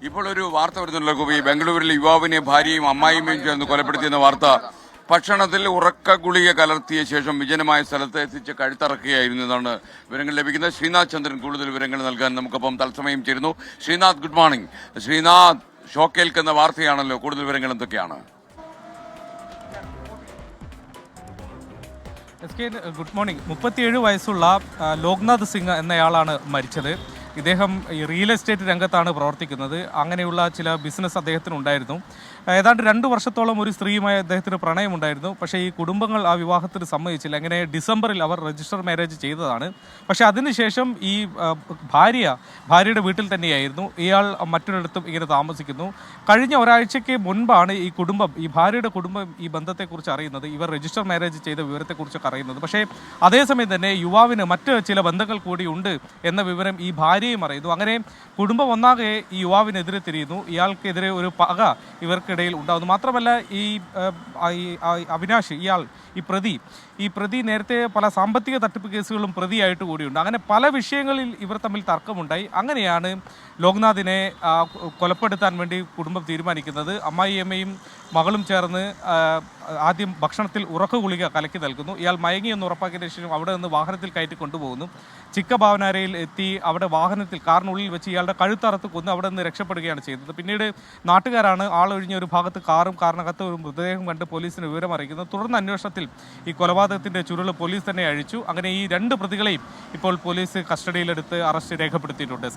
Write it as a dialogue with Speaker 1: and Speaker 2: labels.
Speaker 1: ഇപ്പോൾ ഒരു വാർത്ത വരുന്നുണ്ടല്ലോ ഗോപി, ബംഗളൂരിൽ യുവാവിനെ ഭാര്യയും അമ്മായിയമ്മയും ചേർന്ന് കൊലപ്പെടുത്തിയെന്ന വാർത്ത. ഭക്ഷണത്തിൽ ഉറക്ക ഗുളിക കലർത്തിയ ശേഷം വിജനമായ സ്ഥലത്ത് എത്തിച്ച് കഴുത്തറക്കുകയായിരുന്നു എന്നാണ് വിവരങ്ങൾ ലഭിക്കുന്നത്. ശ്രീനാഥ് ചന്ദ്രൻ കൂടുതൽ വിവരങ്ങൾ നൽകാൻ നമുക്കൊപ്പം തത്സമയം ചേരുന്നു. Sreenath, good morning. ശ്രീനാഥ്, ഷോക്കേൽക്കുന്ന വാർത്തയാണല്ലോ, കൂടുതൽ വിവരങ്ങൾ എന്തൊക്കെയാണ്?
Speaker 2: Good morning. 37 വയസ്സുള്ള ലോക്നാഥ് സിംഗ് എന്നയാളാണ് മരിച്ചത്. ഇദ്ദേഹം ഈ റിയൽ എസ്റ്റേറ്റ് രംഗത്താണ് പ്രവർത്തിക്കുന്നത്. അങ്ങനെയുള്ള ചില ബിസിനസ് അദ്ദേഹത്തിനുണ്ടായിരുന്നു. ഏതാണ്ട് 2 വർഷത്തോളം ഒരു സ്ത്രീയുമായി അദ്ദേഹത്തിന് പ്രണയമുണ്ടായിരുന്നു. പക്ഷേ ഈ കുടുംബങ്ങൾ ആ വിവാഹത്തിന് സമ്മതിച്ചില്ല. അങ്ങനെ ഡിസംബറിൽ അവർ രജിസ്റ്റർ മാരേജ് ചെയ്തതാണ്. പക്ഷേ അതിനുശേഷം ഈ ഭാര്യയുടെ വീട്ടിൽ തന്നെയായിരുന്നു. ഇയാൾ മറ്റൊരിടത്തും ഇങ്ങനെ താമസിക്കുന്നു. കഴിഞ്ഞ ഒരാഴ്ചയ്ക്ക് മുൻപാണ് ഈ ഭാര്യയുടെ കുടുംബം ഈ ബന്ധത്തെക്കുറിച്ച് അറിയുന്നത്, ഇവർ രജിസ്റ്റർ മാരേജ് ചെയ്ത വിവരത്തെക്കുറിച്ചൊക്കെ അറിയുന്നത്. പക്ഷേ അതേസമയം തന്നെ യുവാവിന് മറ്റ് ചില ബന്ധങ്ങൾ കൂടി ഉണ്ട് എന്ന വിവരം ഈ ഭാര്യയും അറിയുന്നു. അങ്ങനെ കുടുംബം ഒന്നാകെ ഈ യുവാവിനെതിരെ തിരിയുന്നു. ഇയാൾക്കെതിരെ ഒരു പക ഇവർക്കിടയിൽ ഉണ്ടാകുന്നു. മാത്രമല്ല ഈ അവിനാശ്, ഈ പ്രതി നേരത്തെ പല സാമ്പത്തിക തട്ടിപ്പ് കേസുകളും പ്രതിയായിട്ട് കൂടിയുണ്ട്. അങ്ങനെ പല വിഷയങ്ങളിൽ ഇവർ തമ്മിൽ തർക്കമുണ്ടായി. അങ്ങനെയാണ് ലോക്നാഥിനെ കൊലപ്പെടുത്താൻ വേണ്ടി കുടുംബം തീരുമാനിക്കുന്നത്. അമ്മായിയമ്മയും മകളും ചേർന്ന് ആദ്യം ഭക്ഷണത്തിൽ ഉറക്ക ഗുളിക കലക്കി നൽകുന്നു. ഇയാൾ മയങ്ങിയെന്ന് ഉറപ്പാക്കിയതിനു ശേഷം അവിടെ നിന്ന് വാഹനത്തിൽ കയറ്റി കൊണ്ടുപോകുന്നു. ചിക്കഭാവനാരയിൽ എത്തി അവിടെ വാഹനത്തിൽ കാറിനുള്ളിൽ വെച്ച് ഇയാളുടെ കഴുത്തറത്ത് കൊന്ന് അവിടെ നിന്ന് രക്ഷപ്പെടുകയാണ് ചെയ്തത്. പിന്നീട് നാട്ടുകാരാണ് ആളൊഴിഞ്ഞ ഒരു ഭാഗത്ത് കാറിനകത്ത് ഒരു മൃതദേഹം കണ്ട് പോലീസിന് വിവരം അറിയിക്കുന്നത്. തുടർന്ന് അന്വേഷണത്തിൽ ഈ കൊലപാതകത്തിന്റെ ചുരുൾ പോലീസ് തന്നെ അഴിച്ചു. അങ്ങനെ ഈ 2 പ്രതികളെയും ഇപ്പോൾ പോലീസ് കസ്റ്റഡിയിലെടുത്ത് അറസ്റ്റ് രേഖപ്പെടുത്തിയിട്ടുണ്ട്.